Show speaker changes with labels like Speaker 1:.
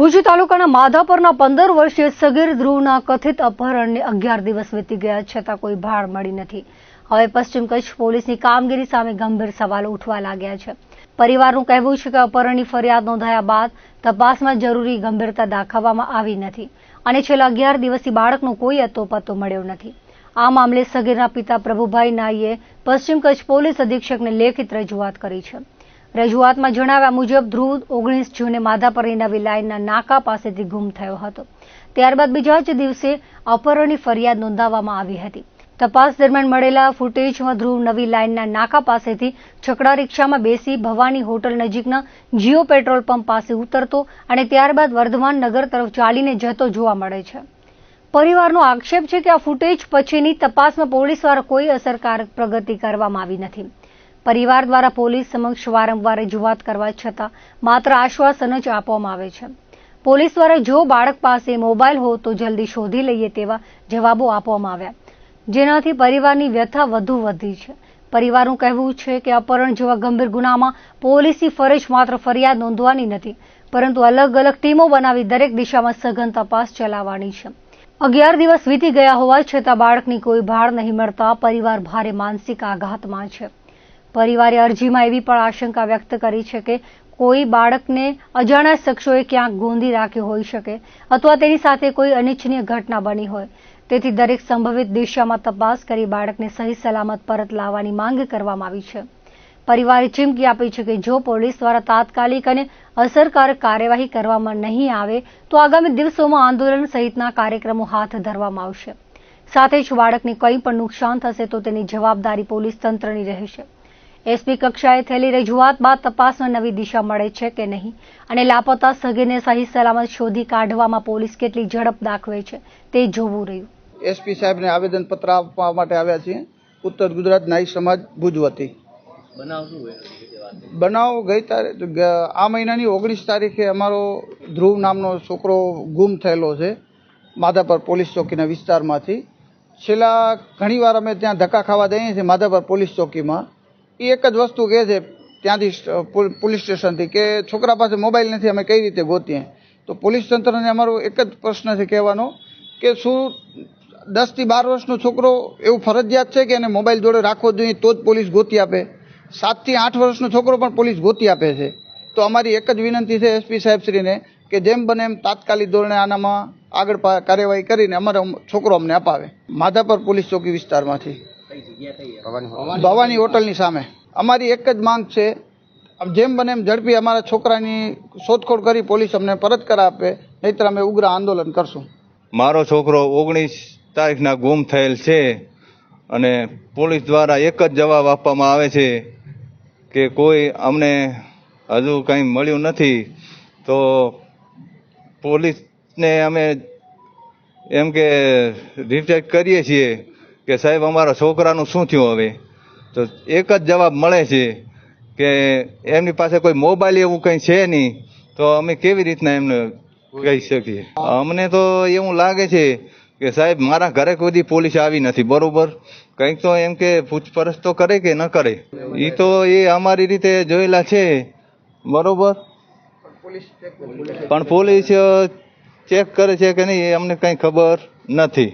Speaker 1: ભુજ તાલુકાના માધાપરના 15 વર્ષીય સગીર ધ્રુવના કથિત અપહરણને 11 દિવસ વીતી ગયા છતાં કોઈ ભાળ મળી નથી। હવે પશ્ચિમ કચ્છ પોલીસની કામગીરી સામે ગંભીર સવાલો ઉઠવા લાગ્યા છે। પરિવારનું કહેવું છે કે અપહરણની ફરિયાદ નોંધાયા બાદ તપાસમાં જરૂરી ગંભીરતા દાખવવામાં આવી નથી અને છેલ્લા 11 દિવસથી બાળકનો કોઈ અતોપતો મળ્યો નથી। આ મામલે સગીરના પિતા પ્રભુભાઈ નાઈએ પશ્ચિમ કચ્છ પોલીસ અધિક્ષકને લેખિત રજૂઆત કરી છે। રજૂઆતમાં જણાવ્યા મુજબ ધ્રુવ 19 જૂને માધાપરની નવી લાઇનના નાકા પાસેથી ગુમ થયો હતો। ત્યારબાદ બીજા જ દિવસે અપહરણની ફરિયાદ નોંધાવવામાં આવી હતી। તપાસ દરમિયાન મળેલા ફૂટેજમાં ધ્રુવ નવી લાઇનના નાકા પાસેથી છકડા રિક્ષામાં બેસી ભવાની હોટલ નજીકના જીઓ પેટ્રોલ પંપ પાસે ઉતરતો અને ત્યારબાદ વર્ધમાન નગર તરફ ચાલીને જતો જોવા મળે છે। પરિવારનો આક્ષેપ છે કે આ ફૂટેજ પછીની તપાસમાં પોલીસ દ્વારા કોઈ અસરકારક પ્રગતિ કરવામાં આવી નથી। પરિવાર દ્વારા પોલીસ સમક્ષ વારંવાર રજૂઆત કરવા છતાં માત્ર આશ્વાસન જ આપવામાં આવે છે। પોલીસ દ્વારા જો બાળક પાસે મોબાઈલ હોય તો જલ્દી શોધી લઈએ તેવા જવાબો આપવામાં આવ્યા, જેનાથી પરિવારની વ્યથા વધુ વધી છે। પરિવારનું કહેવું છે કે અપહરણ જેવા ગંભીર ગુનામાં પોલીસની ફરજ માત્ર ફરિયાદ નોંધવાની નથી, પરંતુ અલગ અલગ ટીમો બનાવી દરેક દિશામાં સઘન તપાસ ચલાવવાની છે। 11 દિવસ વીતી ગયા હોવા છતાં બાળકની કોઈ ભાળ નહીં મળતા પરિવાર ભારે માનસિક આઘાતમાં છે। પરિવારે અરજીમાં એવી પણ આશંકા વ્યક્ત કરી છે કે કોઈ બાળકને અજાણ્યા શખ્સોએ ક્યાંક ગોંધી રાખ્યો હોઈ શકે અથવા તેની સાથે કોઈ અનિચ્છનીય ઘટના બની હોય। તેથી દરેક સંભવિત દિશામાં તપાસ કરી બાળકને સહી સલામત પરત લાવવાની માંગ કરવામાં આવી છે। પરિવારે ચીમકી આપી છે કે જો પોલીસ દ્વારા તાત્કાલિક અને અસરકારક કાર્યવાહી કરવામાં નહીં આવે તો આગામી દિવસોમાં આંદોલન સહિતના કાર્યક્રમો હાથ ધરવામાં આવશે। સાથે જ બાળકને કંઈ પણ નુકસાન થશે તો તેની જવાબદારી પોલીસ તંત્રની રહેશે। એસપી કક્ષાએ થયેલી રજૂઆત બાદ તપાસમાં નવી દિશા મળે છે કે નહીં અને લાપતા સગીરને સહી સલામત શોધી કાઢવામાં પોલીસ કેટલી ઝડપ દાખવે છે તે જોવું રહ્યું।
Speaker 2: એસપી સાહેબને આવેદનપત્ર આપવા માટે આવ્યા છીએ ઉત્તર ગુજરાત નાઈ સમાજ ભુજ વતી। બનાવ આ મહિનાની 19 તારીખે અમારો ધ્રુવ નામનો છોકરો ગુમ થયેલો છે માધાપર પોલીસ ચોકીના વિસ્તારમાંથી। છેલ્લા ઘણીવાર અમે ત્યાં ધક્કા ખાવા જઈએ છીએ માધાપર પોલીસ ચોકીમાં। એ એક જ વસ્તુ કહે છે ત્યાંથી પોલીસ સ્ટેશનથી કે છોકરા પાસે મોબાઈલ નથી, અમે કઈ રીતે ગોતીએ। તો પોલીસ તંત્રને અમારો એક જ પ્રશ્ન છે કહેવાનો કે શું 10 થી 12 વર્ષનો છોકરો એવું ફરજિયાત છે કે એને મોબાઈલ જોડે રાખવો જોઈએ તો જ પોલીસ ગોતી આપે? 7 થી 8 વર્ષનો છોકરો પણ પોલીસ ગોતી આપે છે। તો અમારી એક જ વિનંતી છે એસપી સાહેબશ્રીને કે જેમ બને એમ તાત્કાલિક ધોરણે આનામાં આગળ કાર્યવાહી કરીને અમારો છોકરો અમને અપાવે। માધાપર પોલીસ ચોકી વિસ્તારમાંથી ભવાની હોટલની સામે અમારી એક જ માંગ છે, જેમ બને એમ ઝડપી અમારા છોકરાની શોધખોળ કરી પોલીસ અમને પરત કરાવે, નહીતર અમે ઉગ્ર આંદોલન કરશું।
Speaker 3: મારો છોકરો 19 તારીખના ગુમ થયેલ છે અને પોલીસ દ્વારા એક જ જવાબ આપવામાં આવે છે કે કોઈ અમને હજુ કંઈ મળ્યું નથી। તો પોલીસને અમે એમ કે રિજેક્ટ કરીએ છીએ કે સાહેબ અમારા છોકરાનું શું થયું? હવે તો એક જ જવાબ મળે છે કે એમની પાસે કોઈ મોબાઈલ એવું કંઈ છે નહીં, તો અમે કેવી રીતના એમને કહી શકીએ? અમને તો એવું લાગે છે કે સાહેબ મારા ઘરે કોઈ પોલીસ આવી નથી, બરોબર? કંઈક તો એમ કે પૂછપરછ તો કરે કે ન કરે, એ તો એ અમારી રીતે જોયેલા છે, બરોબર? પણ પોલીસ ચેક કરે છે કે નહીં એ અમને કંઈ ખબર નથી।